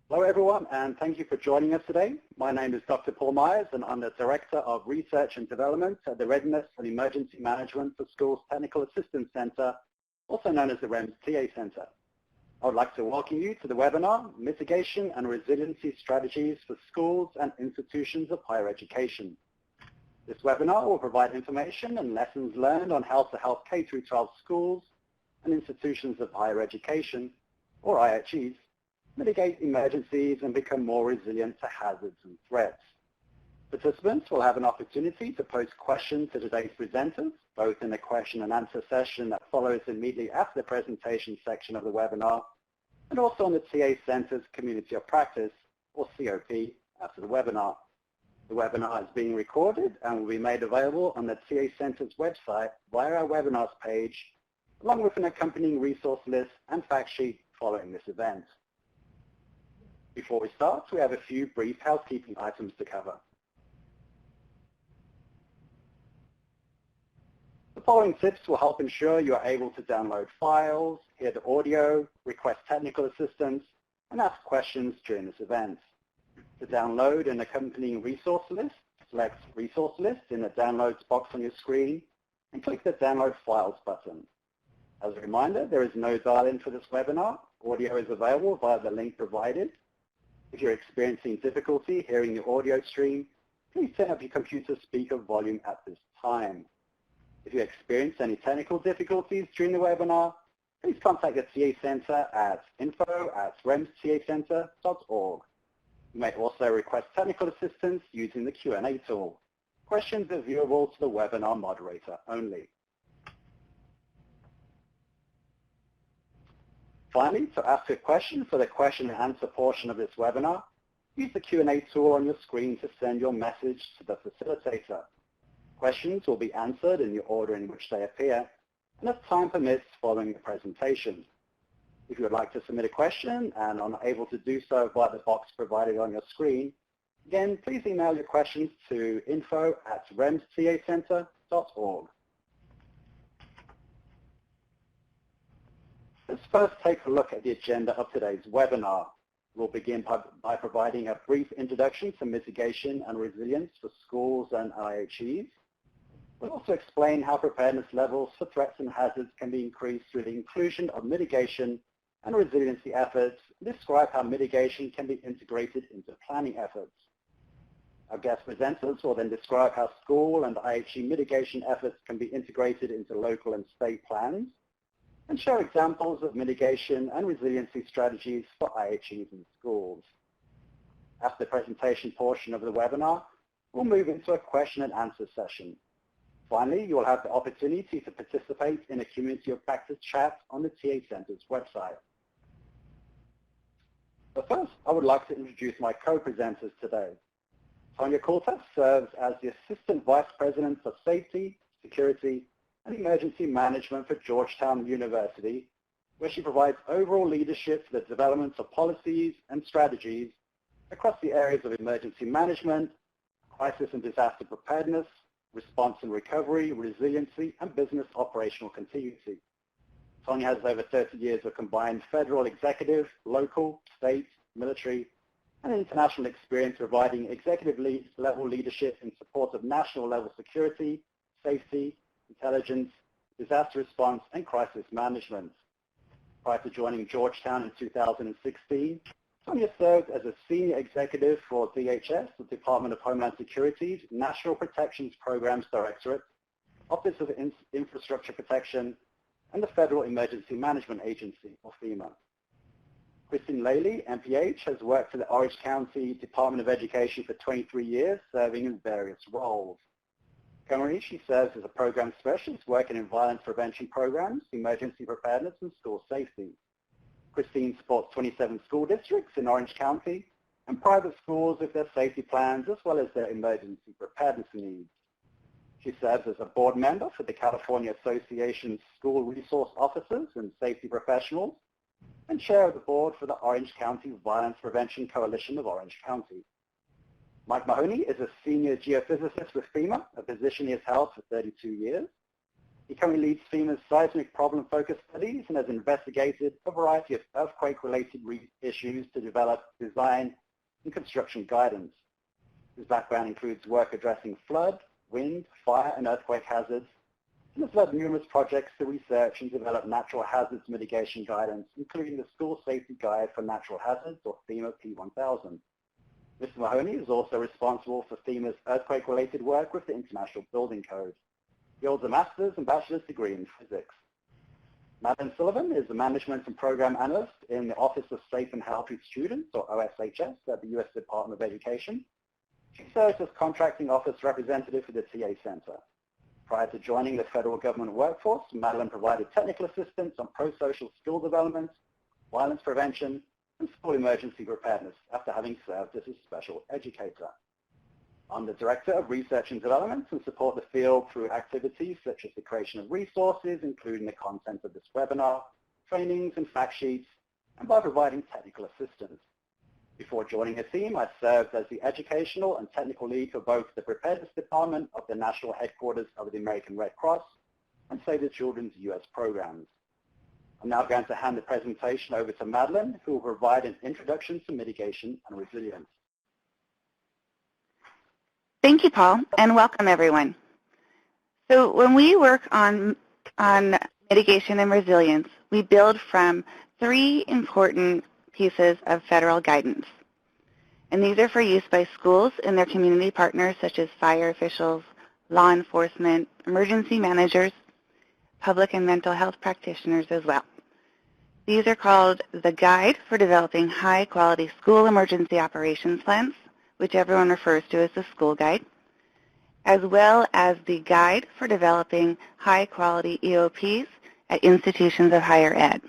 Hello everyone, and thank you for joining us today. My name is Dr. Paul Myers, and I'm the Director of Research and Development at the Readiness and Emergency Management for Schools Technical Assistance Center, also known as the REMS TA Center. I would like to welcome you to the webinar, Mitigation and Resiliency Strategies for Schools and Institutions of Higher Education. This webinar will provide information and lessons learned on how to help K-12 schools and institutions of higher education, or IHEs, mitigate emergencies and become more resilient to hazards and threats. Participants will have an opportunity to pose questions to today's presenters, both in the question and answer session that follows immediately after the presentation section of the webinar, and also on the TA Center's Community of Practice, or COP, after the webinar. The webinar is being recorded and will be made available on the TA Center's website via our webinars page, along with an accompanying resource list and fact sheet following this event. Before we start, we have a few brief housekeeping items to cover. The following tips will help ensure you are able to download files, hear the audio, request technical assistance, and ask questions during this event. To download an accompanying resource list, select Resource List in the Downloads box on your screen and click the Download Files button. As a reminder, there is no dial-in for this webinar. Audio is available via the link provided. If you're experiencing difficulty hearing the audio stream, please turn up your computer speaker volume at this time. If you experience any technical difficulties during the webinar, please contact the TA Center at info@remstacenter.org. You may also request technical assistance using the Q&A tool. Questions are viewable to the webinar moderator only. Finally, to ask a question for the question and answer portion of this webinar, use the Q&A tool on your screen to send your message to the facilitator. Questions will be answered in the order in which they appear, and as time permits following the presentation. If you would like to submit a question and are unable to do so via the box provided on your screen, again, please email your questions to info@remstacenter.org. Let's first take a look at the agenda of today's webinar. We'll begin by providing a brief introduction to mitigation and resilience for schools and IHEs. We'll also explain how preparedness levels for threats and hazards can be increased through the inclusion of mitigation and resiliency efforts, and describe how mitigation can be integrated into planning efforts. Our guest presenters will then describe how school and IHE mitigation efforts can be integrated into local and state plans, and share examples of mitigation and resiliency strategies for IHEs and schools. After the presentation portion of the webinar, we'll move into a question and answer session. Finally, you will have the opportunity to participate in a community of practice chat on the TA Center's website. But first, I would like to introduce my co-presenters today. Tonya Coulter serves as the Assistant Vice President for Safety, Security, and Emergency Management for Georgetown University, where she provides overall leadership for the development of policies and strategies across the areas of emergency management, crisis and disaster preparedness, response and recovery, resiliency, and business operational continuity. Tonya has over 30 years of combined federal executive, local, state, military, and international experience providing executive level leadership in support of national level security, safety, intelligence, disaster response, and crisis management. Prior to joining Georgetown in 2016, Tonya served as a senior executive for DHS, the Department of Homeland Security's National Protections Programs Directorate, Office of Infrastructure Protection, and the Federal Emergency Management Agency, or FEMA. Christine Laley, MPH, has worked for the Orange County Department of Education for 23 years, serving in various roles. Currently, she serves as a program specialist working in violence prevention programs, emergency preparedness, and school safety. Christine supports 27 school districts in Orange County and private schools with their safety plans as well as their emergency preparedness needs. She serves as a board member for the California Association's School Resource Officers and Safety Professionals and chair of the board for the Orange County Violence Prevention Coalition of Orange County. Mike Mahoney is a senior geophysicist with FEMA, a position he has held for 32 years. He currently leads FEMA's seismic problem-focused studies and has investigated a variety of earthquake-related issues to develop design and construction guidance. His background includes work addressing flood, wind, fire, and earthquake hazards, and has led numerous projects to research and develop natural hazards mitigation guidance, including the School Safety Guide for Natural Hazards, or FEMA P1000. Mr. Mahoney is also responsible for FEMA's earthquake-related work with the International Building Code. He holds a master's and bachelor's degree in physics. Madeline Sullivan is a management and program analyst in the Office of Safe and Healthy Students, or OSHS, at the U.S. Department of Education. She serves as contracting office representative for the TA Center. Prior to joining the federal government workforce, Madeline provided technical assistance on pro-social skill development, violence prevention, and school emergency preparedness after having served as a special educator. I'm the Director of Research and Development and support the field through activities such as the creation of resources, including the content of this webinar, trainings and fact sheets, and by providing technical assistance. Before joining the team, I served as the educational and technical lead for both the Preparedness Department of the National Headquarters of the American Red Cross and Save the Children's U.S. programs. I'm now going to hand the presentation over to Madeline, who will provide an introduction to mitigation and resilience. Thank you, Paul, and welcome everyone. So when we work on mitigation and resilience, we build from three important pieces of federal guidance. And these are for use by schools and their community partners such as fire officials, law enforcement, emergency managers, public and mental health practitioners as well. These are called the Guide for Developing High-Quality School Emergency Operations Plans, which everyone refers to as the School Guide, as well as the Guide for Developing High-Quality EOPs at Institutions of Higher Ed.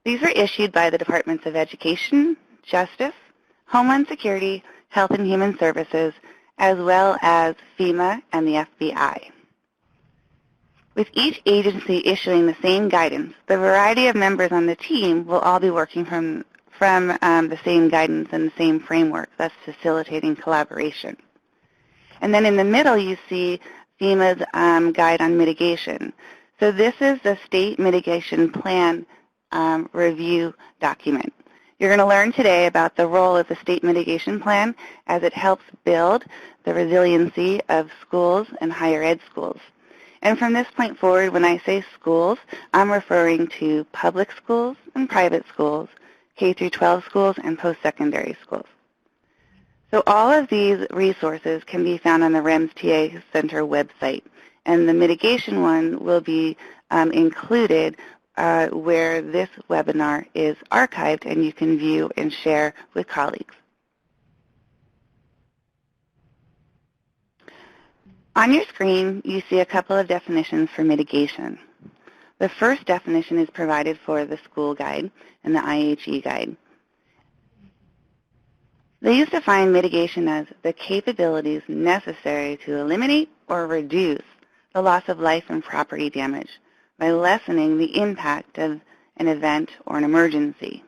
These are issued by the Departments of Education, Justice, Homeland Security, Health and Human Services, as well as FEMA and the FBI. With each agency issuing the same guidance, the variety of members on the team will all be working from the same guidance and the same framework, thus facilitating collaboration. And then in the middle you see FEMA's guide on mitigation. So this is the State Mitigation Plan review document. You're going to learn today about the role of the State Mitigation Plan as it helps build the resiliency of schools and higher ed schools. And from this point forward, when I say schools, I'm referring to public schools and private schools, K through 12 schools, and post-secondary schools. So all of these resources can be found on the REMS TA Center website, and the mitigation one will be included where this webinar is archived and you can view and share with colleagues. On your screen, you see a couple of definitions for mitigation. The first definition is provided for the School Guide and the IHE Guide. These define mitigation as the capabilities necessary to eliminate or reduce the loss of life and property damage by lessening the impact of an event or an emergency.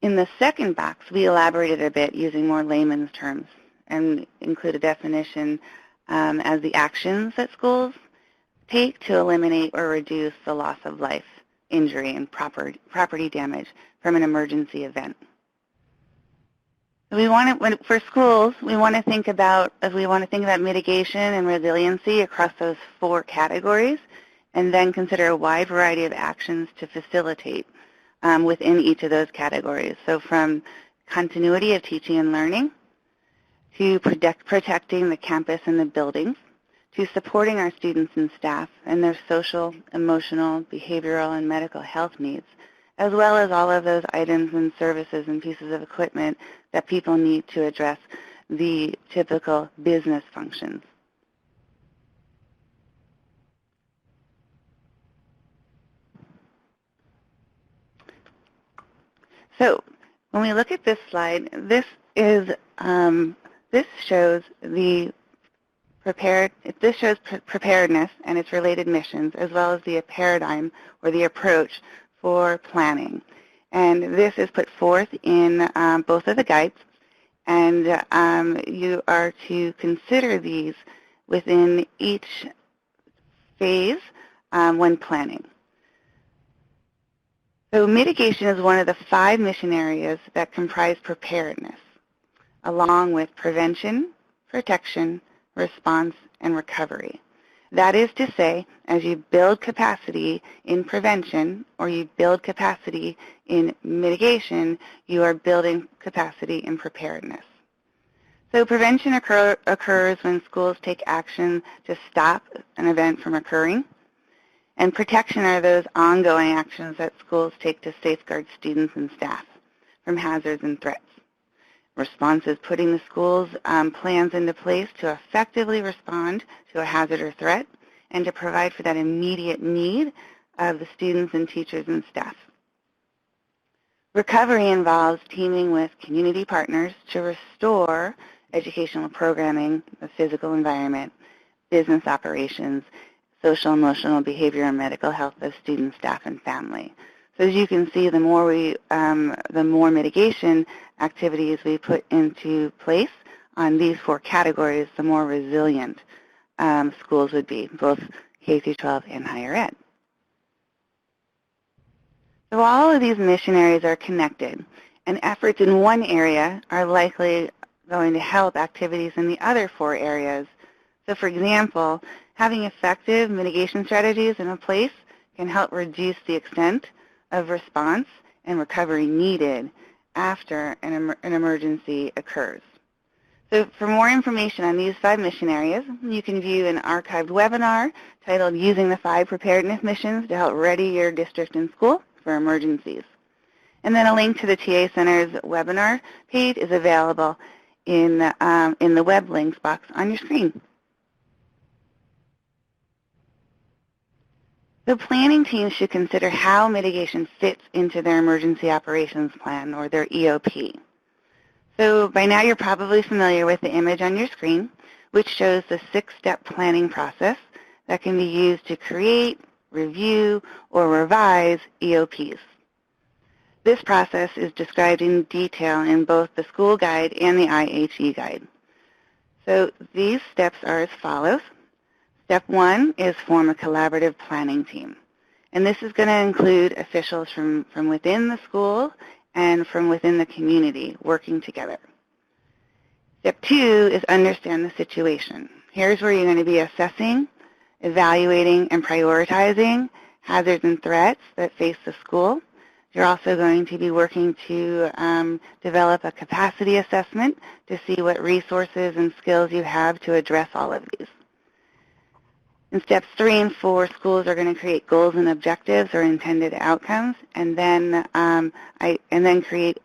In the second box, we elaborated a bit using more layman's terms and include a definition as the actions that schools take to eliminate or reduce the loss of life, injury, and property damage from an emergency event. For schools, we want to think about mitigation and resiliency across those four categories, and then consider a wide variety of actions to facilitate within each of those categories. So from continuity of teaching and learning, to protecting the campus and the buildings, to supporting our students and staff and their social, emotional, behavioral, and medical health needs, as well as all of those items and services and pieces of equipment that people need to address the typical business functions. So when we look at this slide, this shows preparedness and its related missions, as well as the paradigm or the approach for planning. And this is put forth in both of the guides, and you are to consider these within each phase when planning. So mitigation is one of the 5 mission areas that comprise preparedness, along with prevention, protection, response, and recovery. That is to say, as you build capacity in prevention or you build capacity in mitigation, you are building capacity in preparedness. So prevention occurs when schools take action to stop an event from occurring, and protection are those ongoing actions that schools take to safeguard students and staff from hazards and threats. Response is putting the school's plans into place to effectively respond to a hazard or threat and to provide for that immediate need of the students and teachers and staff. Recovery involves teaming with community partners to restore educational programming, the physical environment, business operations, social, emotional, behavioral, and medical health of students, staff, and family. So as you can see, the more mitigation activities we put into place on these 4 categories, the more resilient schools would be, both K through 12 and higher ed. So all of these mission areas are connected, and efforts in one area are likely going to help activities in the other 4 areas. So for example, having effective mitigation strategies in place can help reduce the extent of response and recovery needed after an emergency occurs. So for more information on these 5 mission areas, you can view an archived webinar titled Using the 5 Preparedness Missions to Help Ready Your District and School for Emergencies. And then a link to the TA Center's webinar page is available in the web links box on your screen. The planning teams should consider how mitigation fits into their emergency operations plan, or their EOP. So by now you're probably familiar with the image on your screen, which shows the 6-step planning process that can be used to create, review, or revise EOPs. This process is described in detail in both the school guide and the IHE guide. So these steps are as follows. Step 1 is form a collaborative planning team. And this is going to include officials from within the school and from within the community working together. Step 2 is understand the situation. Here's where you're going to be assessing, evaluating, and prioritizing hazards and threats that face the school. You're also going to be working to develop a capacity assessment to see what resources and skills you have to address all of these. In steps 3 and 4, schools are going to create goals and objectives or intended outcomes, and then create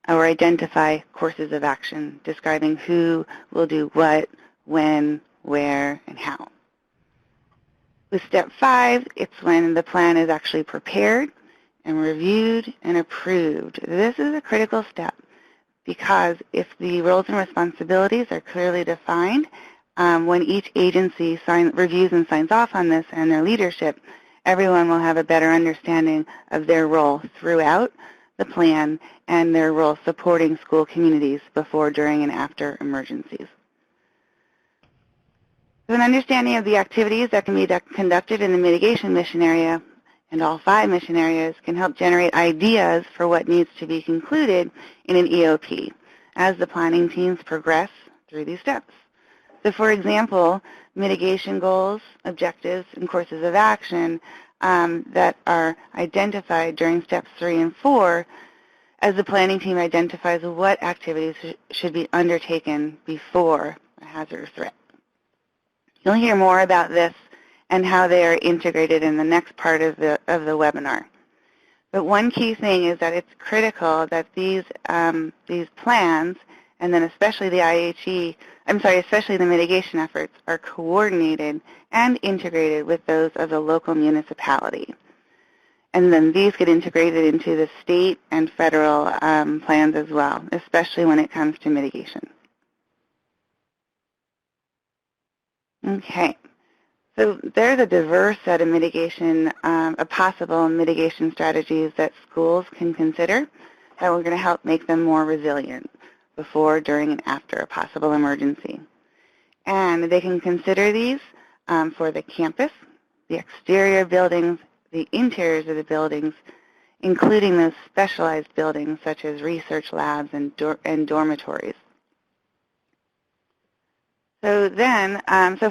or identify courses of action describing who will do what, when, where, and how. With step 5, it's when the plan is actually prepared and reviewed and approved. This is a critical step because if the roles and responsibilities are clearly defined, when each agency reviews and signs off on this and their leadership, everyone will have a better understanding of their role throughout the plan and their role supporting school communities before, during, and after emergencies. So an understanding of the activities that can be conducted in the mitigation mission area and all 5 mission areas can help generate ideas for what needs to be concluded in an EOP as the planning teams progress through these steps. So for example, mitigation goals, objectives, and courses of action that are identified during steps 3 and 4 as the planning team identifies what activities should be undertaken before a hazard or threat. You'll hear more about this and how they are integrated in the next part of the webinar. But one key thing is that it's critical that these plans, and then especially the especially the mitigation efforts, are coordinated and integrated with those of the local municipality. And then these get integrated into the state and federal plans as well, especially when it comes to mitigation. Okay, so there's a diverse set of possible mitigation strategies that schools can consider that we're going to help make them more resilient before, during, and after a possible emergency. And they can consider these for the campus, the exterior buildings, the interiors of the buildings, including those specialized buildings such as research labs and dormitories. So then,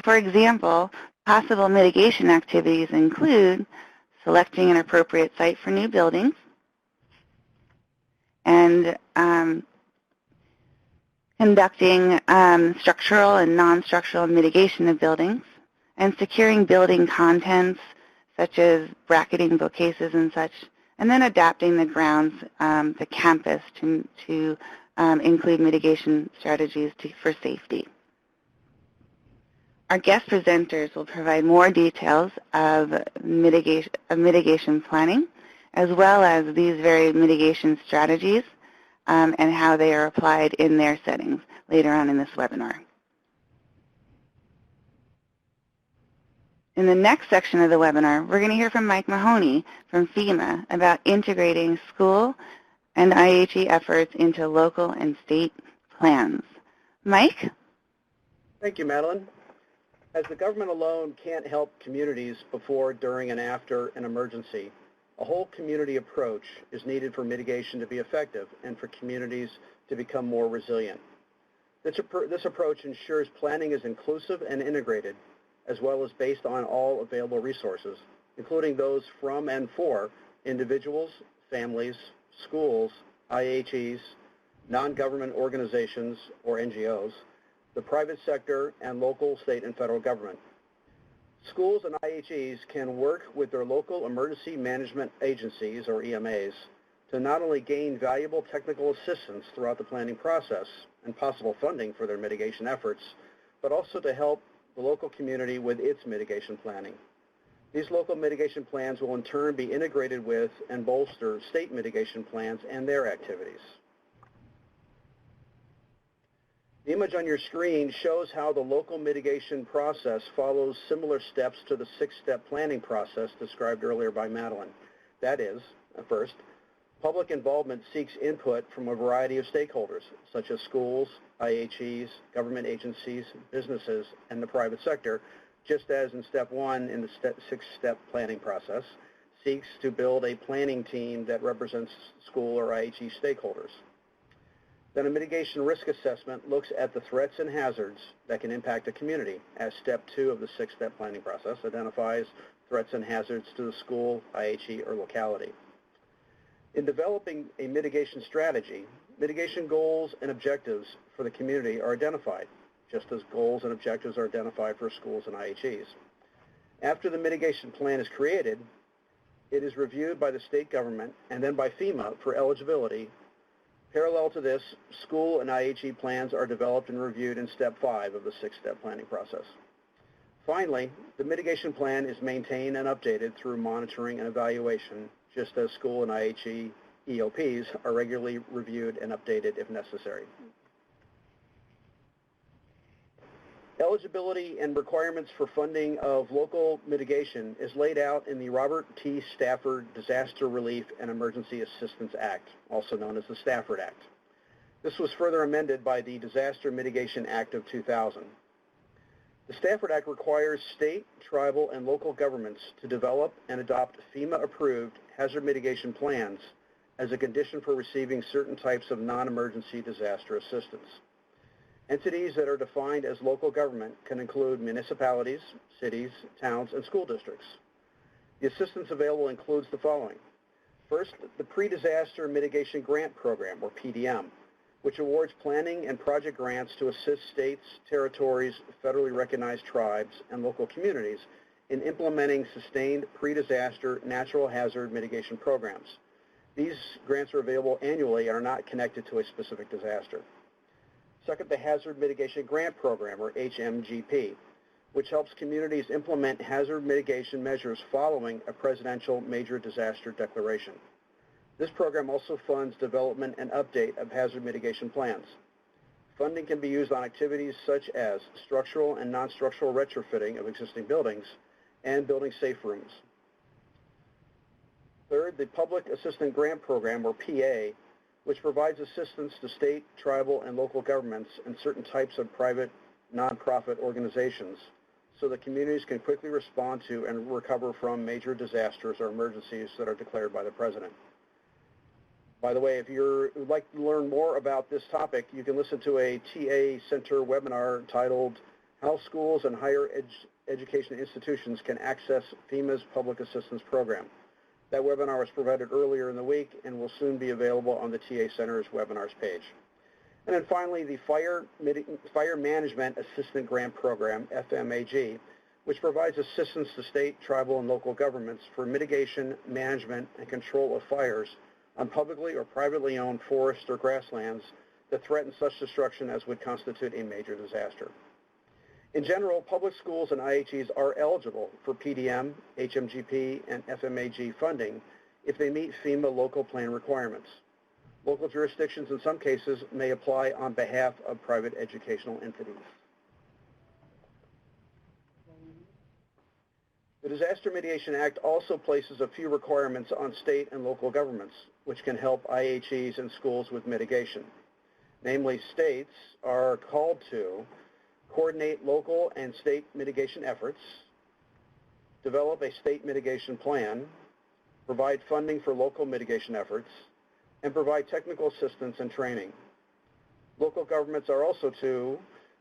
for example, possible mitigation activities include selecting an appropriate site for new buildings and conducting structural and non-structural mitigation of buildings and securing building contents such as bracketing bookcases and such, and then adapting the grounds, the campus to include mitigation strategies for safety. Our guest presenters will provide more details of mitigation planning, as well as these very mitigation strategies and how they are applied in their settings later on in this webinar. In the next section of the webinar, we're going to hear from Mike Mahoney from FEMA about integrating school and IHE efforts into local and state plans. Mike? Thank you, Madeline. As the government alone can't help communities before, during, and after an emergency, a whole community approach is needed for mitigation to be effective and for communities to become more resilient. This approach ensures planning is inclusive and integrated, as well as based on all available resources, including those from and for individuals, families, schools, IHEs, non-government organizations or NGOs, the private sector, and local, state, and federal government. Schools and IHEs can work with their local emergency management agencies, or EMAs, to not only gain valuable technical assistance throughout the planning process and possible funding for their mitigation efforts, but also to help the local community with its mitigation planning. These local mitigation plans will in turn be integrated with and bolster state mitigation plans and their activities. The image on your screen shows how the local mitigation process follows similar steps to the 6-step planning process described earlier by Madeline. That is, first, public involvement seeks input from a variety of stakeholders, such as schools, IHEs, government agencies, businesses, and the private sector, just as in step 1 in the 6-step planning process, seeks to build a planning team that represents school or IHE stakeholders. Then a mitigation risk assessment looks at the threats and hazards that can impact a community, as step 2 of the 6-step planning process identifies threats and hazards to the school, IHE, or locality. In developing a mitigation strategy, mitigation goals and objectives for the community are identified, just as goals and objectives are identified for schools and IHEs. After the mitigation plan is created, it is reviewed by the state government and then by FEMA for eligibility. Parallel to this, school and IHE plans are developed and reviewed in step 5 of the 6-step planning process. Finally, the mitigation plan is maintained and updated through monitoring and evaluation, just as school and IHE EOPs are regularly reviewed and updated if necessary. Eligibility and requirements for funding of local mitigation is laid out in the Robert T. Stafford Disaster Relief and Emergency Assistance Act, also known as the Stafford Act. This was further amended by the Disaster Mitigation Act of 2000. The Stafford Act requires state, tribal, and local governments to develop and adopt FEMA-approved hazard mitigation plans as a condition for receiving certain types of non-emergency disaster assistance. Entities that are defined as local government can include municipalities, cities, towns, and school districts. The assistance available includes the following. First, the Pre-Disaster Mitigation Grant Program, or PDM, which awards planning and project grants to assist states, territories, federally recognized tribes, and local communities in implementing sustained pre-disaster natural hazard mitigation programs. These grants are available annually and are not connected to a specific disaster. Second, the Hazard Mitigation Grant Program, or HMGP, which helps communities implement hazard mitigation measures following a presidential major disaster declaration. This program also funds development and update of hazard mitigation plans. Funding can be used on activities such as structural and non-structural retrofitting of existing buildings and building safe rooms. Third, the Public Assistance Grant Program, or PA, which provides assistance to state, tribal, and local governments and certain types of private nonprofit organizations so that communities can quickly respond to and recover from major disasters or emergencies that are declared by the President. By the way, if you would like to learn more about this topic, you can listen to a TA Center webinar titled How Schools and Higher Education Institutions Can Access FEMA's Public Assistance Program. That webinar was provided earlier in the week and will soon be available on the TA Center's webinars page. And then finally, the Fire Management Assistant Grant Program, FMAG, which provides assistance to state, tribal, and local governments for mitigation, management, and control of fires on publicly or privately owned forests or grasslands that threaten such destruction as would constitute a major disaster. In general, public schools and IHEs are eligible for PDM, HMGP, and FMAG funding if they meet FEMA local plan requirements. Local jurisdictions in some cases may apply on behalf of private educational entities. The Disaster Mitigation Act also places a few requirements on state and local governments, which can help IHEs and schools with mitigation. Namely, states are called to coordinate local and state mitigation efforts, develop a state mitigation plan, provide funding for local mitigation efforts, and provide technical assistance and training. Local governments are also to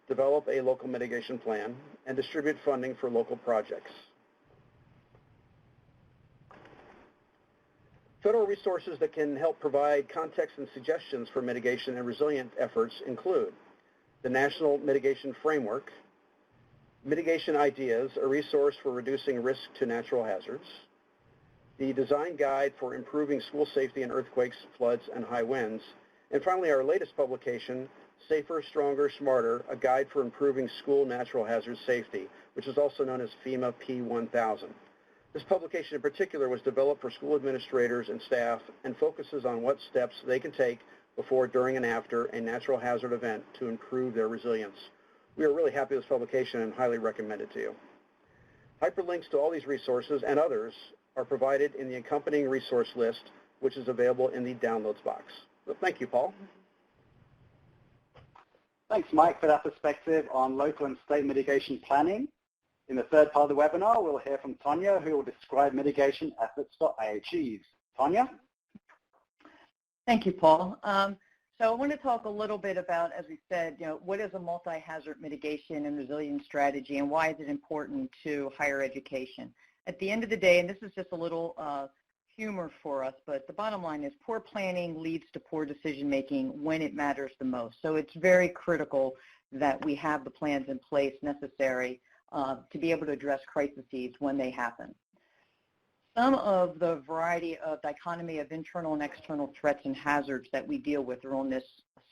develop a local mitigation plan and distribute funding for local projects. Federal resources that can help provide context and suggestions for mitigation and resilient efforts include the National Mitigation Framework, Mitigation Ideas, a resource for reducing risk to natural hazards, the Design Guide for Improving School Safety in Earthquakes, Floods, and High Winds, and finally our latest publication, Safer, Stronger, Smarter, a Guide for Improving School Natural Hazard Safety, which is also known as FEMA P1000. This publication in particular was developed for school administrators and staff and focuses on what steps they can take before, during, and after a natural hazard event to improve their resilience. We are really happy with this publication and highly recommend it to you. Hyperlinks to all these resources and others are provided in the accompanying resource list, which is available in the downloads box. So thank you, Paul. Thanks, Mike, for that perspective on local and state mitigation planning. In the third part of the webinar, we'll hear from Tanya, who will describe mitigation efforts for IHEs. Tanya? Thank you, Paul. So I want to talk a little bit about, as we said, what is a multi-hazard mitigation and resilience strategy and why is it important to higher education? At the end of the day, and this is just a little humor for us, but the bottom line is poor planning leads to poor decision-making when it matters the most. So it's very critical that we have the plans in place necessary to be able to address crises when they happen. Some of the variety of dichotomy of internal and external threats and hazards that we deal with are on this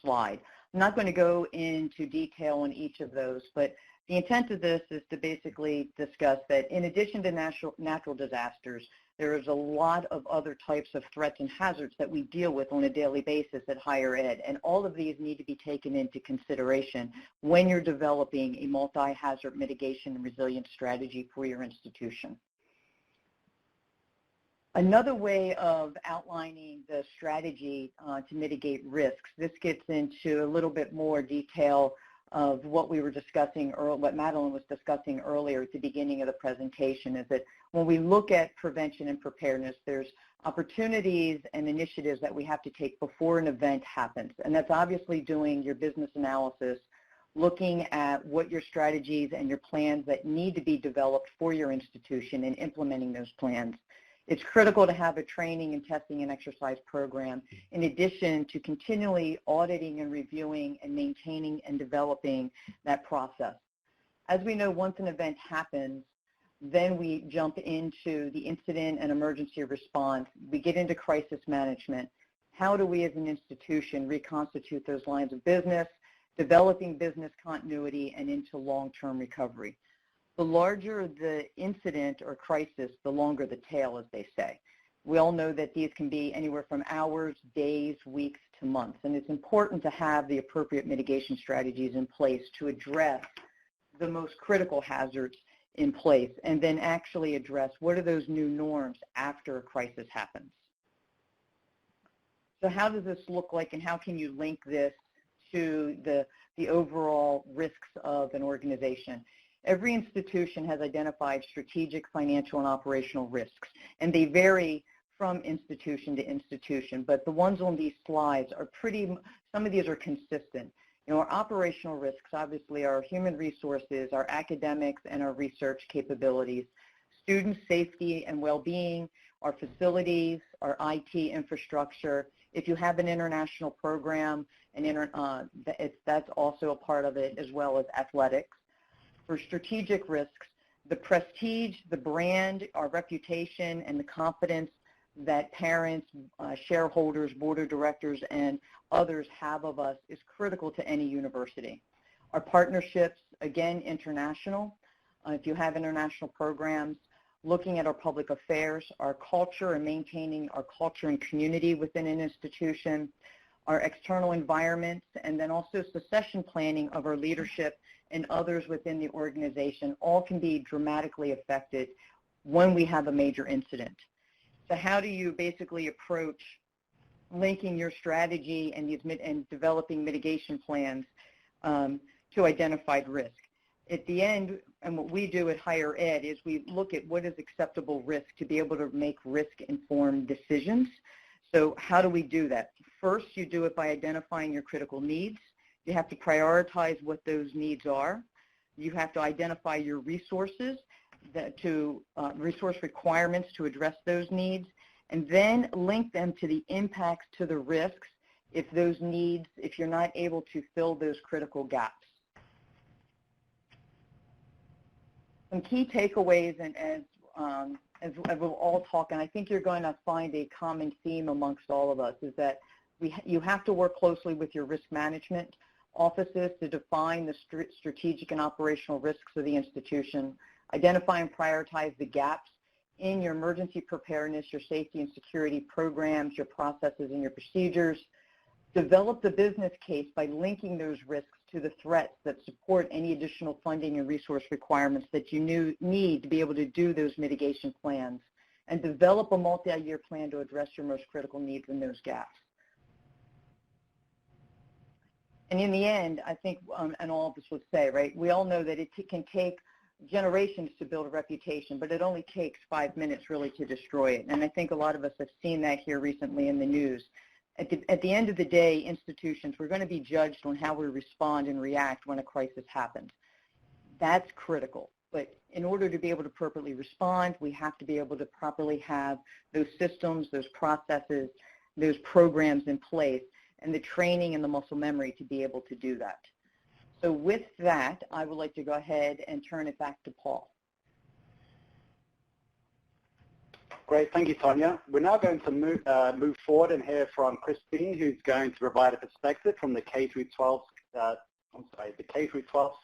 slide. I'm not going to go into detail on each of those, but the intent of this is to basically discuss that in addition to natural disasters, there is a lot of other types of threats and hazards that we deal with on a daily basis at higher ed, and all of these need to be taken into consideration when you're developing a multi-hazard mitigation and resilience strategy for your institution. Another way of outlining the strategy to mitigate risks, this gets into a little bit more detail of what we were discussing, or what Madeline was discussing earlier at the beginning of the presentation, is that when we look at prevention and preparedness, there's opportunities and initiatives that we have to take before an event happens. And that's obviously doing your business analysis, looking at what your strategies and your plans that need to be developed for your institution and implementing those plans. It's critical to have a training and testing and exercise program in addition to continually auditing and reviewing and maintaining and developing that process. As we know, once an event happens, then we jump into the incident and emergency response. We get into crisis management. How do we as an institution reconstitute those lines of business, developing business continuity and into long-term recovery? The larger the incident or crisis, the longer the tail, as they say. We all know that these can be anywhere from hours, days, weeks, to months, and it's important to have the appropriate mitigation strategies in place to address the most critical hazards in place, and then actually address what are those new norms after a crisis happens. So how does this look like, and how can you link this to the overall risks of an organization. Every institution has identified strategic, financial, and operational risks, and they vary from institution to institution, but the ones on these slides are some of these are consistent. You know, our operational risks obviously are human resources, our academics, and our research capabilities, student safety and well-being, our facilities, our IT infrastructure. If you have an international program, that's also a part of it, as well as athletics. For strategic risks, the prestige, the brand, our reputation, and the confidence that parents, shareholders, board of directors, and others have of us is critical to any university. Our partnerships, again, international. If you have international programs, looking at our public affairs, our culture, and maintaining our culture and community within an institution, our external environment, and then also succession planning of our leadership and others within the organization all can be dramatically affected when we have a major incident. So how do you basically approach linking your strategy and developing mitigation plans to identified risk? At the end, and what we do at higher ed is we look at what is acceptable risk to be able to make risk-informed decisions. So how do we do that? First, you do it by identifying your critical needs. You have to prioritize what those needs are. You have to identify your resources, resource requirements to address those needs, and then link them to the impacts to the risks if you're not able to fill those critical gaps. Some key takeaways, and as we'll all talk, and I think you're going to find a common theme amongst all of us, is that you have to work closely with your risk management offices to define the strategic and operational risks of the institution, identify and prioritize the gaps in your emergency preparedness, your safety and security programs, your processes, and your procedures. Develop the business case by linking those risks to the threats that support any additional funding and resource requirements that you need to be able to do those mitigation plans, and develop a multi-year plan to address your most critical needs in those gaps. And in the end, I think, and all of us would say, right, we all know that it can take generations to build a reputation, but it only takes 5 minutes really to destroy it. And I think a lot of us have seen that here recently in the news. At the end of the day, institutions, we're going to be judged on how we respond and react when a crisis happens. That's critical. But in order to be able to appropriately respond, we have to be able to properly have those systems, those processes, those programs in place, and the training and the muscle memory to be able to do that. So with that, I would like to go ahead and turn it back to Paul. Great, thank you, Tonya. We're now going to move forward and hear from Christine, who's going to provide a perspective from the K-12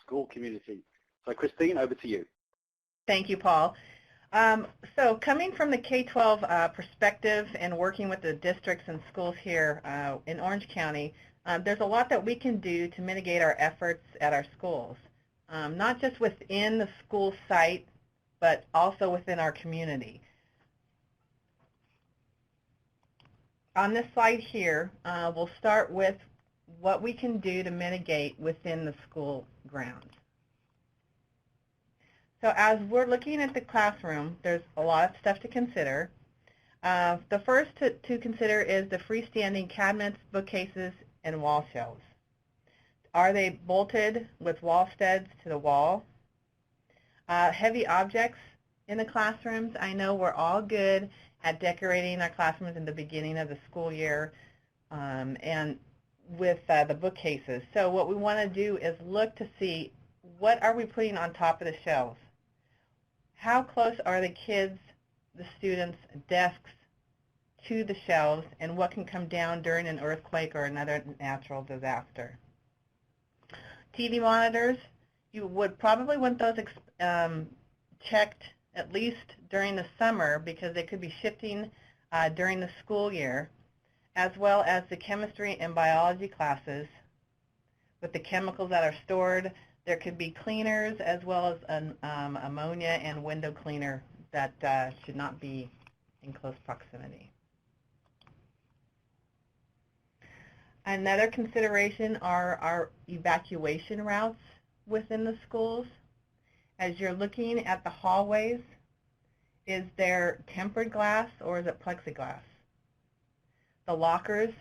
school community. So Christine, over to you. Thank you, Paul. So coming from the K-12 perspective and working with the districts and schools here in Orange County, there's a lot that we can do to mitigate our efforts at our schools, not just within the school site, but also within our community. On this slide here, we'll start with what we can do to mitigate within the school grounds. So as we're looking at the classroom, there's a lot of stuff to consider. The first to consider is the freestanding cabinets, bookcases, and wall shelves. Are they bolted with wall studs to the wall? Heavy objects in the classrooms. I know we're all good at decorating our classrooms in the beginning of the school year and with the bookcases. So what we want to do is look to see what are we putting on top of the shelves. How close are the kids, the students' desks to the shelves, and what can come down during an earthquake or another natural disaster. TV monitors, you would probably want those checked at least during the summer because they could be shifting during the school year, as well as the chemistry and biology classes. With the chemicals that are stored, there could be cleaners as well as an ammonia and window cleaner that should not be in close proximity. Another consideration are our evacuation routes within the schools. As you're looking at the hallways, is there tempered glass or is it plexiglass? The lockers,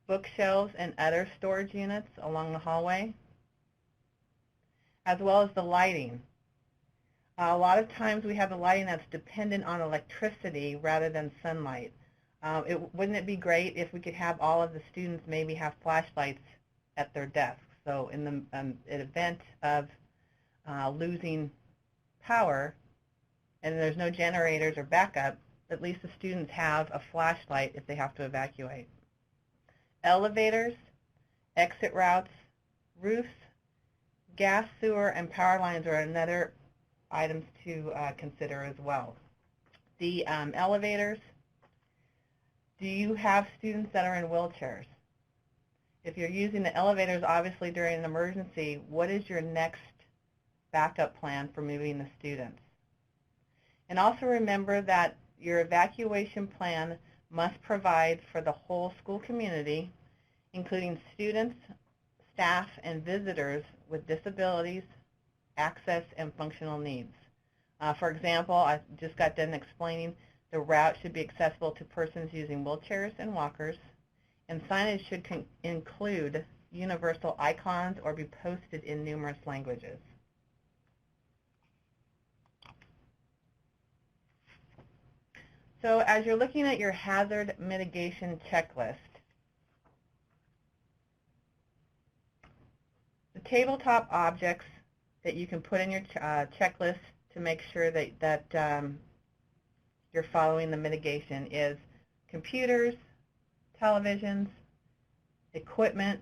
bookshelves, and other storage units along the hallway, as well as the lighting. A lot of times we have the lighting that's dependent on electricity rather than sunlight. Wouldn't it be great if we could have all of the students maybe have flashlights at their desks? So in the event of losing power and there's no generators or backup, at least the students have a flashlight if they have to evacuate. Elevators, exit routes, roofs, gas, sewer, and power lines are another items to consider as well. The elevators, do you have students that are in wheelchairs? If you're using the elevators, obviously during an emergency, what is your next backup plan for moving the students? And also remember that your evacuation plan must provide for the whole school community, including students, staff, and visitors with disabilities, access, and functional needs. For example, I just got done explaining the route should be accessible to persons using wheelchairs and walkers, and signage should include universal icons or be posted in numerous languages. So as you're looking at your hazard mitigation checklist, the tabletop objects that you can put in your checklist to make sure that you're following the mitigation is computers, televisions, equipment,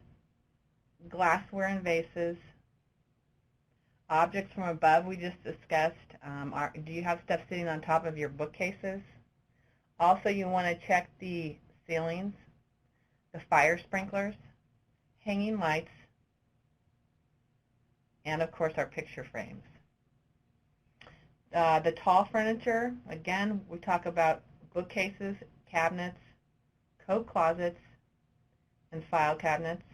glassware and vases, objects from above we just discussed. Do you have stuff sitting on top of your bookcases? Also, you want to check the ceilings, the fire sprinklers, hanging lights, and of course our picture frames. The tall furniture, again, we talk about bookcases, cabinets, coat closets, and file cabinets.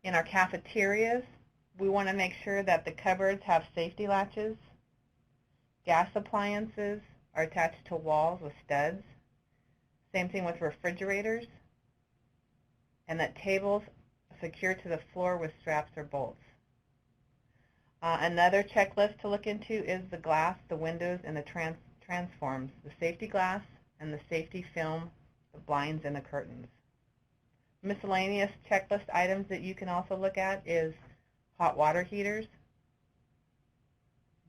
In our cafeterias, we want to make sure that the cupboards have safety latches. Gas appliances are attached to walls with studs. Same thing with refrigerators. And that tables are secured to the floor with straps or bolts. Another checklist to look into is the glass, the windows, and the transforms, the safety glass and the safety film, the blinds, and the curtains. Miscellaneous checklist items that you can also look at is hot water heaters,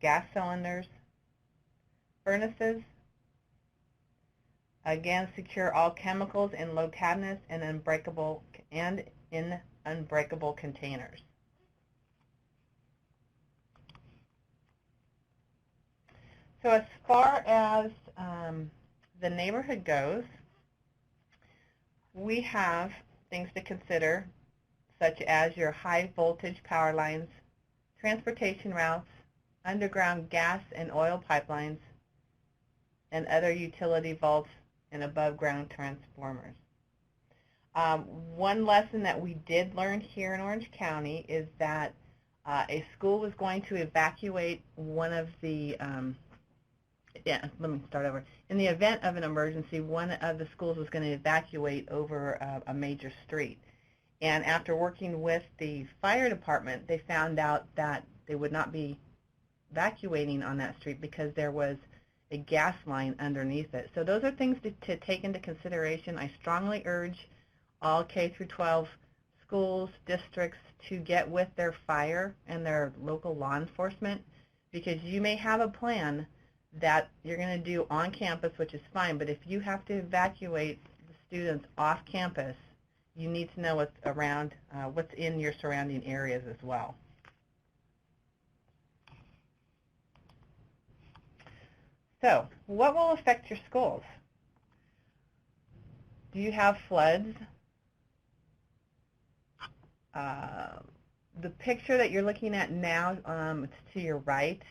gas cylinders, furnaces. Again, secure all chemicals in low cabinets and in unbreakable containers. So as far as the neighborhood goes, we have things to consider, such as your high voltage power lines, transportation routes, underground gas and oil pipelines, and other utility vaults and above ground transformers. One lesson that we did learn here in Orange County is that a school was going to evacuate one of the let me start over. In the event of an emergency, one of the schools was going to evacuate over a major street. And after working with the fire department, they found out that they would not be evacuating on that street because there was a gas line underneath it. So those are things to take into consideration. I strongly urge all K through 12 schools, districts to get with their fire and their local law enforcement, because you may have a plan that you're going to do on campus, which is fine, but if you have to evacuate the students off campus, you need to know what's around, what's in your surrounding areas as well. So, what will affect your schools? Do you have floods? The picture that you're looking at now, it's to your right,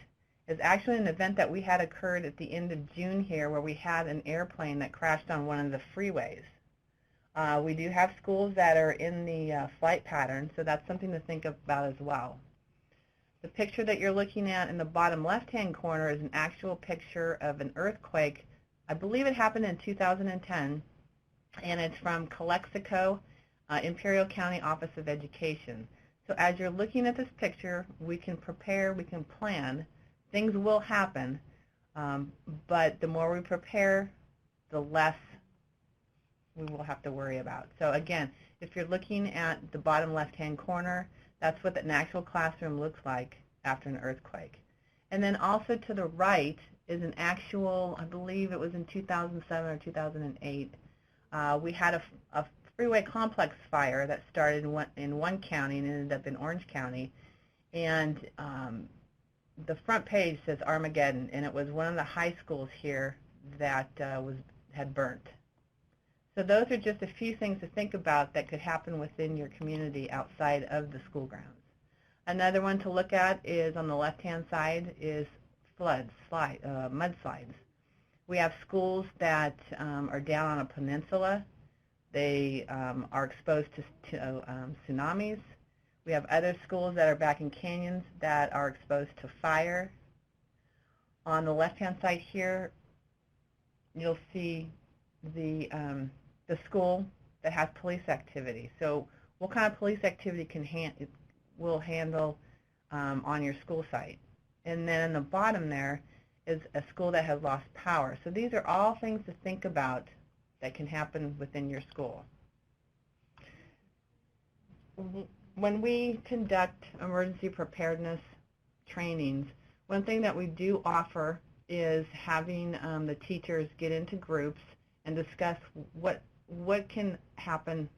is actually an event that we had occurred at the end of June here, where we had an airplane that crashed on one of the freeways. We do have schools that are in the flight pattern, so that's something to think about as well. The picture that you're looking at in the bottom left-hand corner is an actual picture of an earthquake. I believe it happened in 2010, and it's from Calexico, Imperial County Office of Education. So as you're looking at this picture, we can prepare, we can plan. Things will happen, but the more we prepare, the less we will have to worry about. So again, if you're looking at the bottom left-hand corner, that's what an actual classroom looks like after an earthquake. And then also to the right is an actual, I believe it was in 2007 or 2008, we had a freeway complex fire that started in one county and ended up in Orange County. And the front page says Armageddon, and it was one of the high schools here that had burnt. So those are just a few things to think about that could happen within your community outside of the school grounds. Another one to look at is on the left-hand side is floods, mudslides. We have schools that are down on a peninsula. They are exposed to tsunamis. We have other schools that are back in canyons that are exposed to fire. On the left-hand side here, you'll see the school that has police activity. So what kind of police activity will handle on your school site? And then in the bottom there is a school that has lost power. So these are all things to think about that can happen within your school. When we conduct emergency preparedness trainings, one thing that we do offer is having the teachers get into groups and discuss what can happen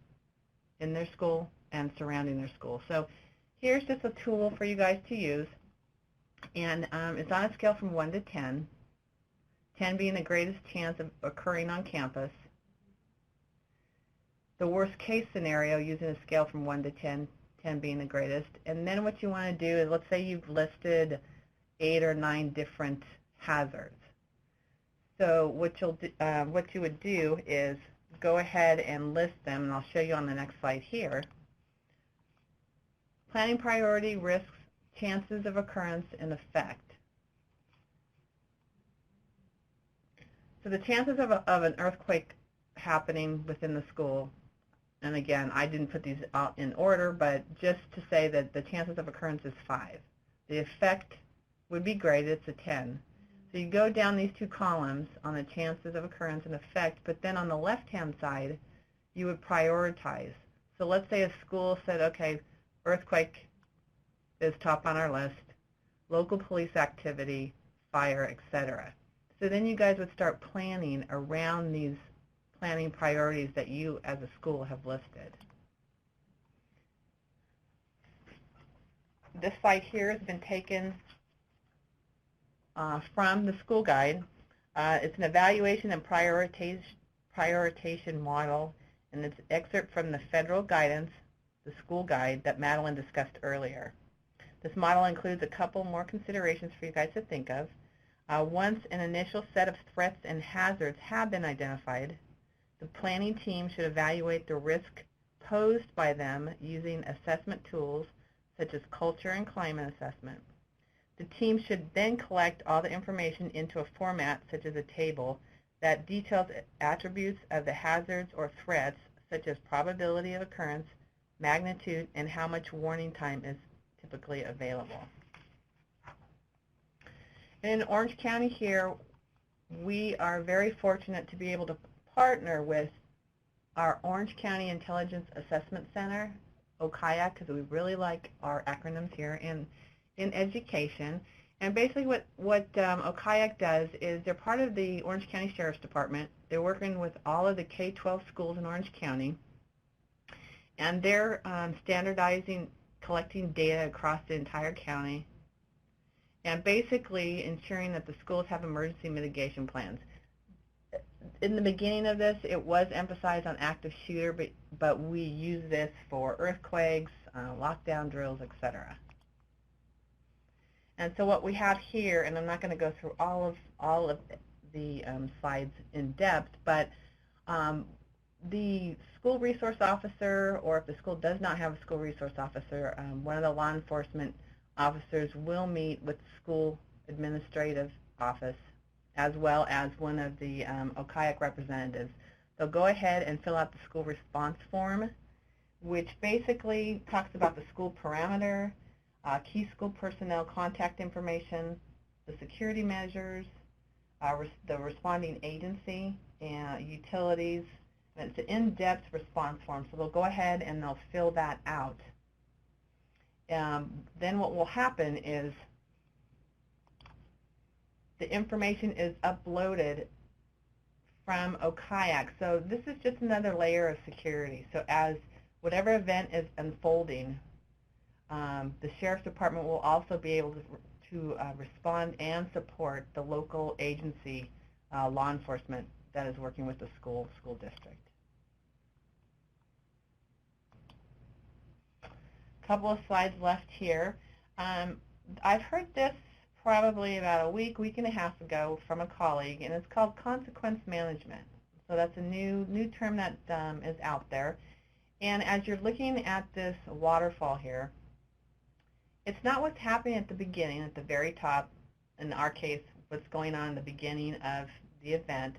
in their school and surrounding their school. So here's just a tool for you guys to use, and it's on a scale from 1 to 10, 10 being the greatest chance of occurring on campus, the worst case scenario using a scale from 1 to 10, 10 being the greatest. And then what you want to do is, let's say you've listed 8 or 9 different hazards. So what you would do is go ahead and list them, and I'll show you on the next slide here. Planning priority, risks, chances of occurrence, and effect. So the chances of an earthquake happening within the school, and again, I didn't put these out in order, but just to say that the chances of occurrence is 5. The effect would be great, it's a 10. So you go down these 2 columns on the chances of occurrence and effect, but then on the left-hand side, you would prioritize. So let's say a school said, okay, earthquake is top on our list, local police activity, fire, etc. So then you guys would start planning around these planning priorities that you as a school have listed. This slide here has been taken from the school guide. It's an evaluation and prioritization model, and it's an excerpt from the federal guidance, the school guide that Madeline discussed earlier. This model includes a couple more considerations for you guys to think of. Once an initial set of threats and hazards have been identified, the planning team should evaluate the risk posed by them using assessment tools such as culture and climate assessment. The team should then collect all the information into a format such as a table that details attributes of the hazards or threats such as probability of occurrence, magnitude, and how much warning time is typically available. In Orange County here, we are very fortunate to be able to partner with our Orange County Intelligence Assessment Center, OCIAC, because we really like our acronyms here in education. And basically what OCIAC does is they're part of the Orange County Sheriff's Department. They're working with all of the K-12 schools in Orange County, and they're standardizing, collecting data across the entire county, and basically ensuring that the schools have emergency mitigation plans. In the beginning of this, it was emphasized on active shooter, but we use this for earthquakes, lockdown drills, etc. And so what we have here, and I'm not going to go through all of the slides in depth, but the school resource officer, or if the school does not have a school resource officer, one of the law enforcement officers will meet with the school administrative office as well as one of the OCIAC representatives. They'll go ahead and fill out the school response form, which basically talks about the school parameter, key school personnel contact information, the security measures, the responding agency, and utilities. And it's an in-depth response form, so they'll go ahead and they'll fill that out. Then what will happen is the information is uploaded from OCIAC. So this is just another layer of security. So as whatever event is unfolding, the Sheriff's Department will also be able to respond and support the local agency law enforcement that is working with the school district. Couple of slides left here. I've heard this probably about a week and a half ago from a colleague, and it's called consequence management. So that's a new term that is out there. And as you're looking at this waterfall here, it's not what's happening at the beginning, at the very top, in our case, what's going on in the beginning of the event,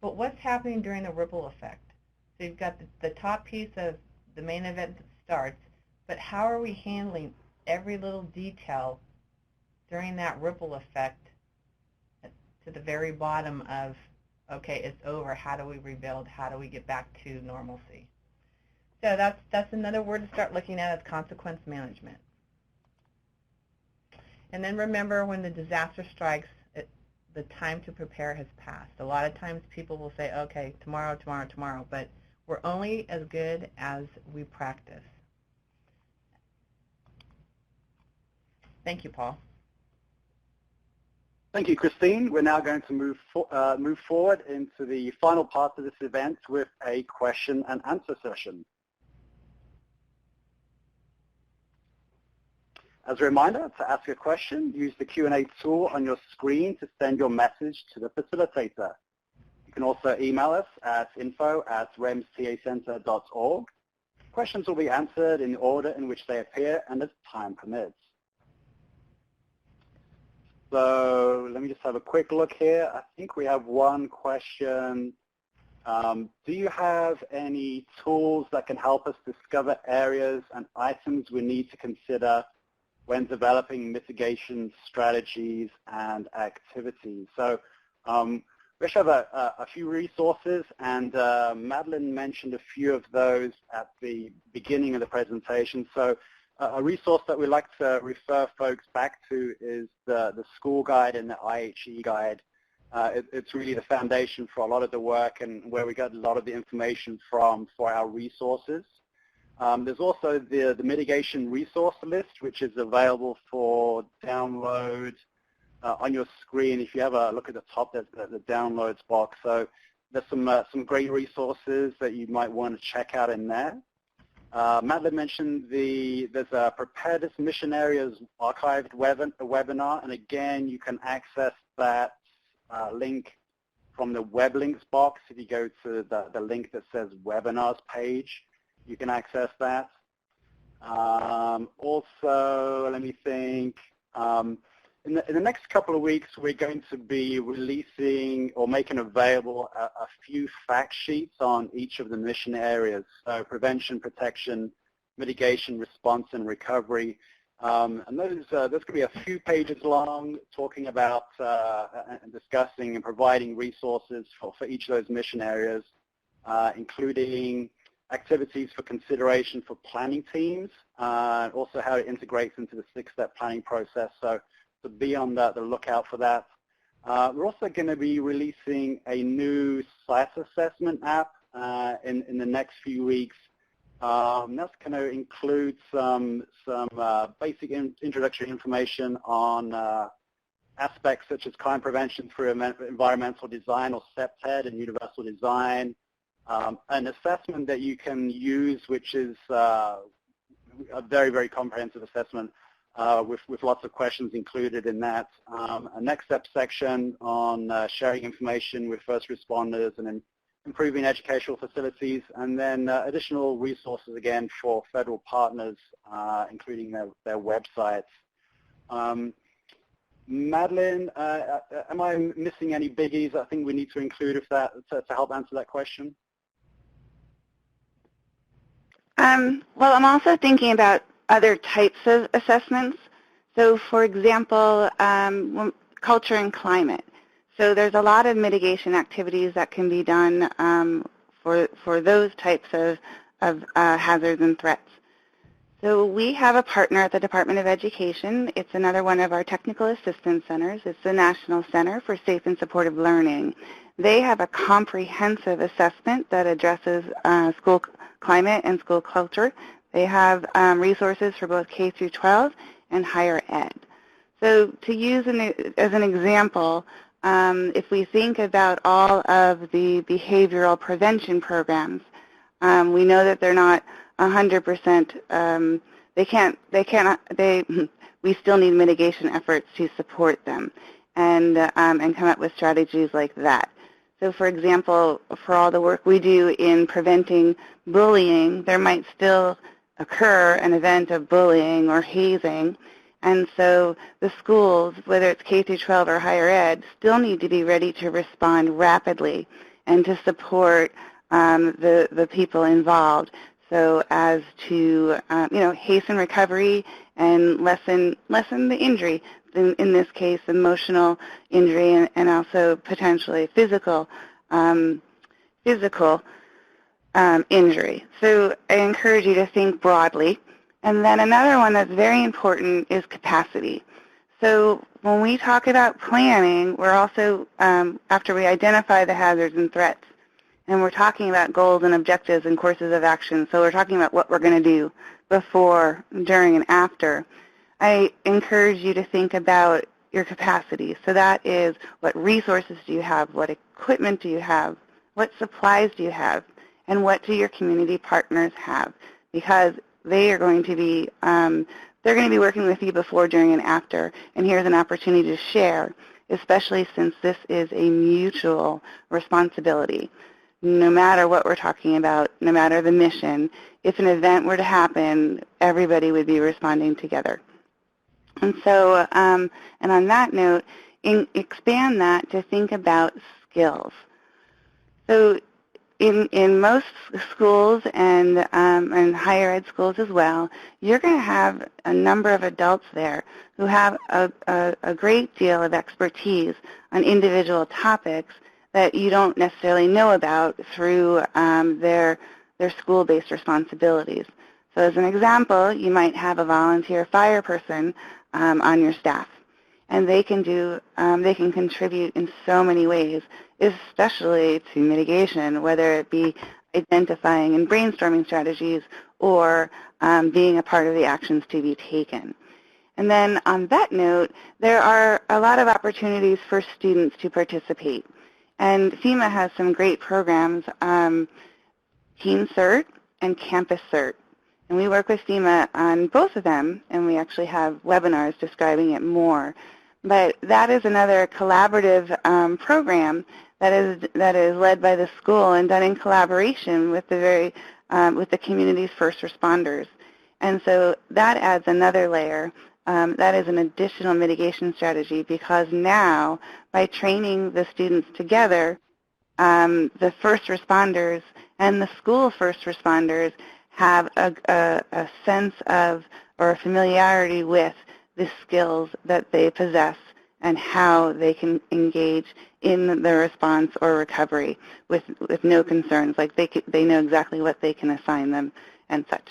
but what's happening during the ripple effect. So you've got the top piece of the main event that starts, but how are we handling every little detail during that ripple effect to the very bottom of, okay, it's over, how do we rebuild, how do we get back to normalcy? So that's another word to start looking at, is consequence management. And then remember, when the disaster strikes, the time to prepare has passed. A lot of times people will say, okay, tomorrow, but we're only as good as we practice. Thank you, Paul. Thank you, Christine. We're now going to move forward into the final part of this event with a question and answer session. As a reminder, to ask a question, use the Q&A tool on your screen to send your message to the facilitator. You can also email us at info@remstacenter.org. Questions will be answered in the order in which they appear and as time permits. So let me just have a quick look here. I think we have one question. Do you have any tools that can help us discover areas and items we need to consider when developing mitigation strategies and activities? So we actually have a few resources, and Madeline mentioned a few of those at the beginning of the presentation. So a resource that we like to refer folks back to is the school guide and the IHE guide. It's really the foundation for a lot of the work and where we got a lot of the information from for our resources. There's also the mitigation resource list, which is available for download on your screen. If you have a look at the top, there's the downloads box. So there's some great resources that you might want to check out in there. Madeline mentioned there's a Preparedness Mission Areas archived webinar, and again, you can access that link from the web links box. If you go to the link that says webinars page, you can access that. Also, let me think. In the next couple of weeks, we're going to be releasing or making available a few fact sheets on each of the mission areas, so prevention, protection, mitigation, response, and recovery. And those going to be a few pages long, talking about and discussing and providing resources for each of those mission areas, including activities for consideration for planning teams, and also how it integrates into the 6-step planning process. So be on the lookout for that. We're also going to be releasing a new site assessment app in the next few weeks. That's going to include some basic introductory information on aspects such as crime prevention through environmental design or SEPTED and universal design. An assessment that you can use, which is a very, very comprehensive assessment with lots of questions included in that. A next step section on sharing information with first responders and then improving educational facilities, and then additional resources again for federal partners, including their websites. Madeline, am I missing any biggies I think we need to include to help answer that question? Well, I'm also thinking about other types of assessments. So, for example, culture and climate. So there's a lot of mitigation activities that can be done for those types of hazards and threats. So we have a partner at the Department of Education. It's another one of our technical assistance centers. It's the National Center for Safe and Supportive Learning. They have a comprehensive assessment that addresses school climate and school culture. They have resources for both K through 12 and higher ed. So to use as an example, if we think about all of the behavioral prevention programs, we know that they're not 100%. We still need mitigation efforts to support them, and come up with strategies like that. So, for example, for all the work we do in preventing bullying, there might still occur an event of bullying or hazing. And so the schools, whether it's K through 12 or higher ed, still need to be ready to respond rapidly and to support the people involved, so as to hasten recovery and lessen the injury. In this case, emotional injury and also potentially physical injury. So I encourage you to think broadly. And then another one that's very important is capacity. So when we talk about planning, we're also, after we identify the hazards and threats, and we're talking about goals and objectives and courses of action, so we're talking about what we're going to do before, during, and after, I encourage you to think about your capacity. So that is, what resources do you have, what equipment do you have, what supplies do you have, and what do your community partners have, because they are going to be, they're going to be working with you before, during, and after. And here's an opportunity to share, especially since this is a mutual responsibility. No matter what we're talking about, no matter the mission, if an event were to happen, everybody would be responding together. And so, and on that note, expand that to think about skills. So in most schools and higher ed schools as well, you're going to have a number of adults there who have a great deal of expertise on individual topics that you don't necessarily know about through their school-based responsibilities. So as an example, you might have a volunteer fire person on your staff, and they can contribute in so many ways, especially to mitigation, whether it be identifying and brainstorming strategies or being a part of the actions to be taken. And then on that note, there are a lot of opportunities for students to participate. And FEMA has some great programs, Teen Cert and Campus Cert. And we work with FEMA on both of them, and we actually have webinars describing it more. But that is another collaborative program that is led by the school and done in collaboration with with the community's first responders. And so that adds another layer. That is an additional mitigation strategy, because now, by training the students together, the first responders and the school first responders have a sense of, or a familiarity with, the skills that they possess and how they can engage in the response or recovery with no concerns. Like they know exactly what they can assign them and such.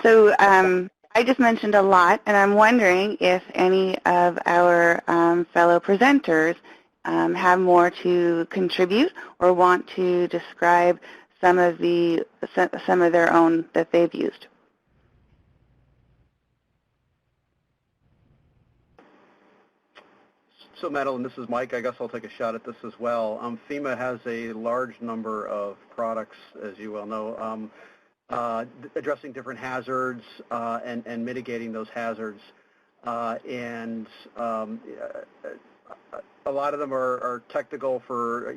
So I just mentioned a lot, and I'm wondering if any of our fellow presenters have more to contribute or want to describe some of their own that they've used. So Madeline, this is Mike. I guess I'll take a shot at this as well. FEMA has a large number of products, as you well know, addressing different hazards and mitigating those hazards. a lot of them are technical for,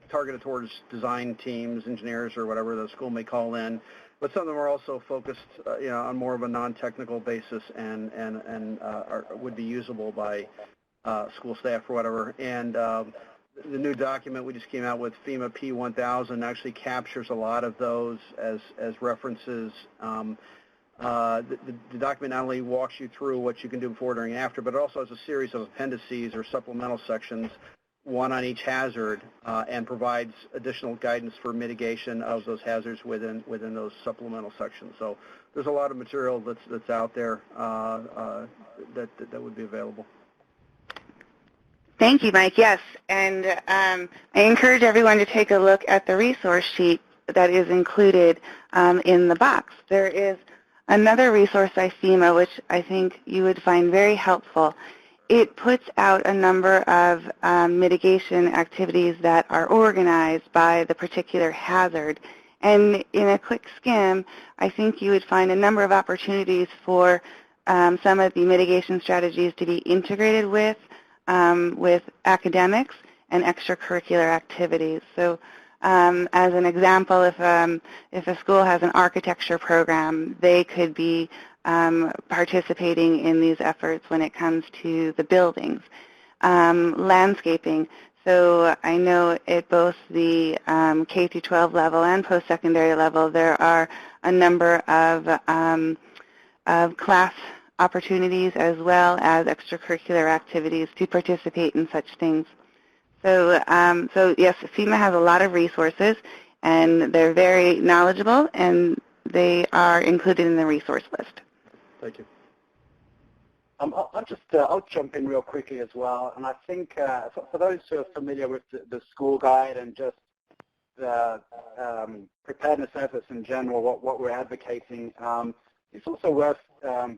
targeted towards design teams, engineers, or whatever the school may call in. But some of them are also focused, on more of a non-technical basis and would be usable by school staff or whatever. And the new document we just came out with, FEMA P1000, actually captures a lot of those as references. The document not only walks you through what you can do before, during, and after, but it also has a series of appendices or supplemental sections, one on each hazard, and provides additional guidance for mitigation of those hazards within those supplemental sections. So there's a lot of material that's out there that would be available. Thank you, Mike. Yes, and I encourage everyone to take a look at the resource sheet that is included in the box. There is another resource by FEMA, which I think you would find very helpful. It puts out a number of mitigation activities that are organized by the particular hazard. And in a quick skim, I think you would find a number of opportunities for some of the mitigation strategies to be integrated with academics and extracurricular activities. So as an example, if a school has an architecture program, they could be participating in these efforts when it comes to the buildings. Landscaping. So I know at both the K-12 level and post-secondary level, there are a number of class opportunities as well as extracurricular activities to participate in such things. So, so yes, FEMA has a lot of resources, and they're very knowledgeable, and they are included in the resource list. Thank you. I'll jump in real quickly as well, and I think for those who are familiar with the school guide and just the preparedness efforts in general, what we're advocating, it's also worth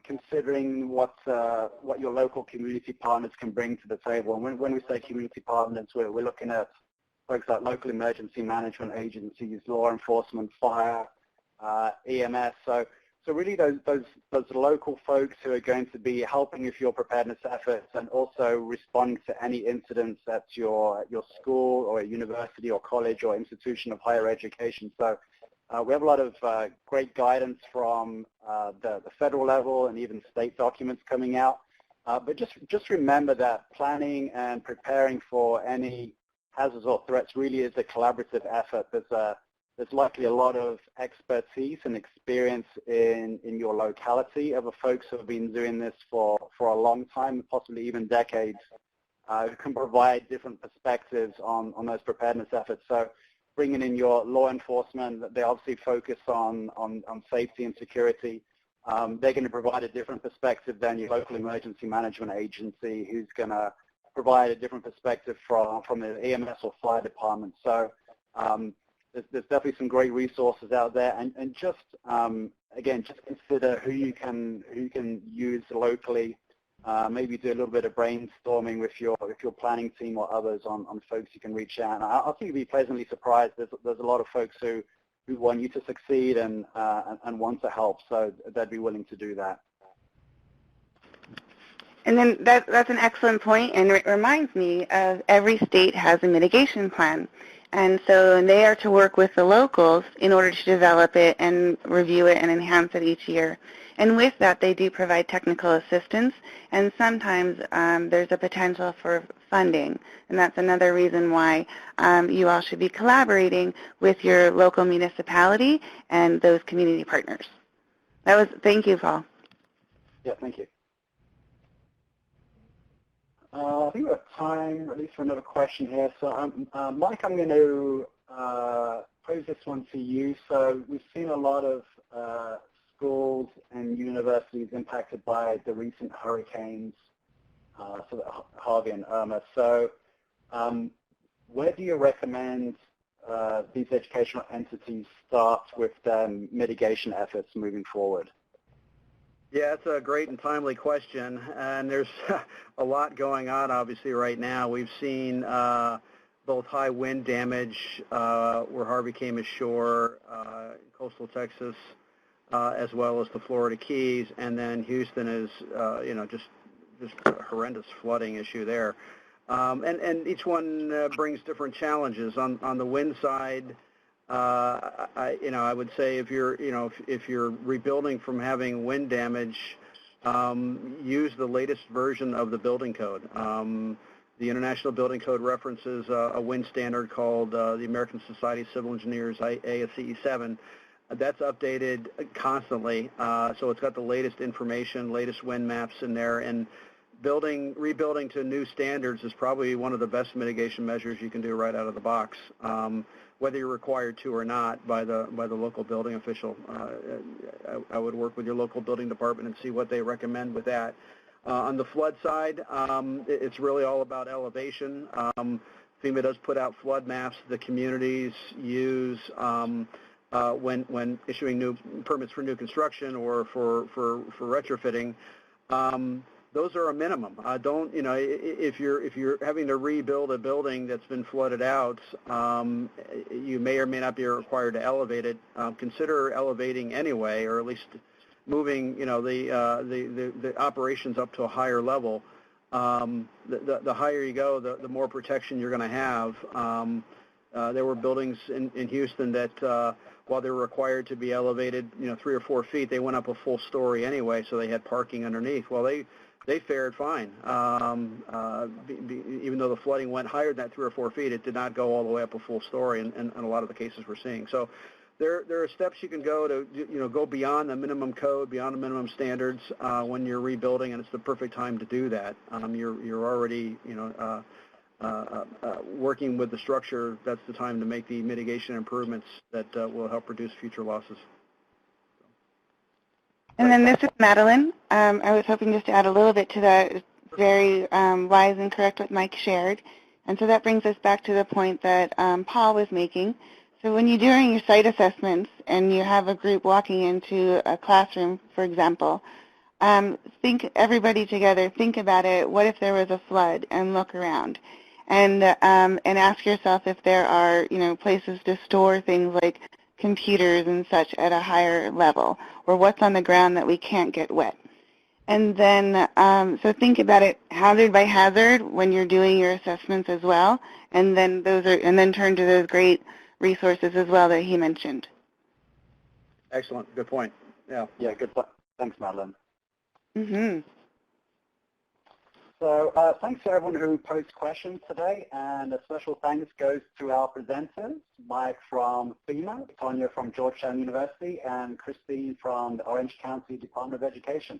considering what your local community partners can bring to the table. And when we say community partners, we're looking at folks like local emergency management agencies, law enforcement, fire, EMS. So really those local folks who are going to be helping with your preparedness efforts and also responding to any incidents at your school or university or college or institution of higher education. So we have a lot of great guidance from the federal level and even state documents coming out. But just remember that planning and preparing for any hazards or threats really is a collaborative effort. There's likely a lot of expertise and experience in your locality of folks who have been doing this for a long time, possibly even decades, who can provide different perspectives on those preparedness efforts. So bringing in your law enforcement, they obviously focus on safety and security. They're going to provide a different perspective than your local emergency management agency, who's going to provide a different perspective from the EMS or fire department. So there's definitely some great resources out there, and just again, just consider who you can use locally. Maybe do a little bit of brainstorming with your planning team or others on folks you can reach out. And I think you'll be pleasantly surprised. There's a lot of folks who want you to succeed and want to help, so they'd be willing to do that. And then that's an excellent point, and it reminds me of every state has a mitigation plan. And so they are to work with the locals in order to develop it and review it and enhance it each year. And with that, they do provide technical assistance, and sometimes there's a potential for funding. And that's another reason why you all should be collaborating with your local municipality and those community partners. Thank you, Paul. Yeah, thank you. I think we have time, at least for another question here. So, Mike, I'm going to pose this one to you. So we've seen a lot of schools and universities impacted by the recent hurricanes, so Harvey and Irma. So where do you recommend these educational entities start with their mitigation efforts moving forward? Yeah, that's a great and timely question, and there's a lot going on obviously right now. We've seen both high wind damage where Harvey came ashore, coastal Texas, as well as the Florida Keys, and then Houston is just a horrendous flooding issue there. And each one brings different challenges. On the wind side, I would say if you're rebuilding from having wind damage, use the latest version of the building code. The International Building Code references a wind standard called the American Society of Civil Engineers, ASCE 7. That's updated constantly, so it's got the latest information, latest wind maps in there, and rebuilding to new standards is probably one of the best mitigation measures you can do right out of the box, whether you're required to or not by the local building official. I would work with your local building department and see what they recommend with that. On the flood side, it's really all about elevation. FEMA does put out flood maps the communities use when issuing new permits for new construction or for retrofitting. Those are a minimum. If you're having to rebuild a building that's been flooded out, you may or may not be required to elevate it. Consider elevating anyway, or at least moving, the operations up to a higher level. The higher you go, the more protection you're going to have. There were buildings in Houston that, while they were required to be elevated, 3 or 4 feet, they went up a full story anyway, so they had parking underneath. Well, they fared fine. Even though the flooding went higher than that 3 or 4 feet, it did not go all the way up a full story in a lot of the cases we're seeing. So there are steps you can go to, go beyond the minimum code, beyond the minimum standards when you're rebuilding, and it's the perfect time to do that. You're already, working with the structure. That's the time to make the mitigation improvements that will help reduce future losses. And then this is Madeline. I was hoping just to add a little bit to that. It's very wise and correct what Mike shared. And so that brings us back to the point that Paul was making. So when you're doing your site assessments and you have a group walking into a classroom, for example, think everybody together, think about it, what if there was a flood, and look around. And ask yourself if there are, places to store things like computers and such at a higher level, or what's on the ground that we can't get wet. And then, so think about it hazard by hazard when you're doing your assessments as well, and then turn to those great resources as well that he mentioned. Excellent, good point. Yeah, good point. Thanks, Madeline. Mm-hmm. So thanks to everyone who posed questions today, and a special thanks goes to our presenters, Mike from FEMA, Tonya from Georgetown University, and Christine from the Orange County Department of Education.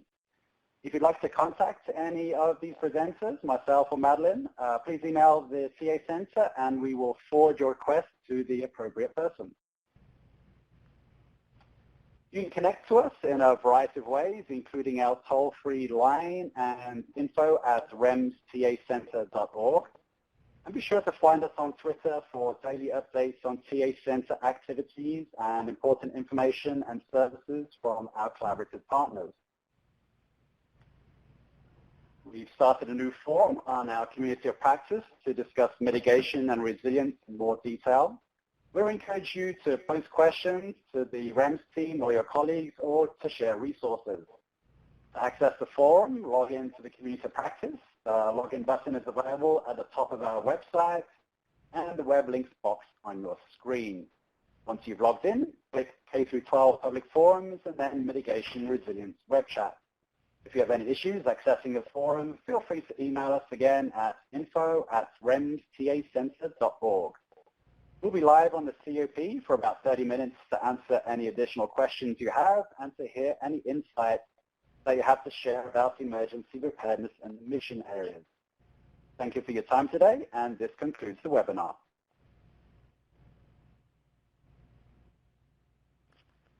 If you'd like to contact any of these presenters, myself or Madeline, please email the TA Center and we will forward your request to the appropriate person. You can connect to us in a variety of ways, including our toll-free line and info@remstacenter.org. And be sure to find us on Twitter for daily updates on TA Center activities and important information and services from our collaborative partners. We've started a new forum on our community of practice to discuss mitigation and resilience in more detail. We encourage you to post questions to the REMS team or your colleagues, or to share resources. To access the forum, log into the community of practice. The login button is available at the top of our website and the web links box on your screen. Once you've logged in, click K-12 Public Forums and then Mitigation Resilience Web Chat. If you have any issues accessing the forum, feel free to email us again at info@remstacenter.org. We'll be live on the COP for about 30 minutes to answer any additional questions you have and to hear any insights that you have to share about emergency preparedness and mission areas. Thank you for your time today, and this concludes the webinar.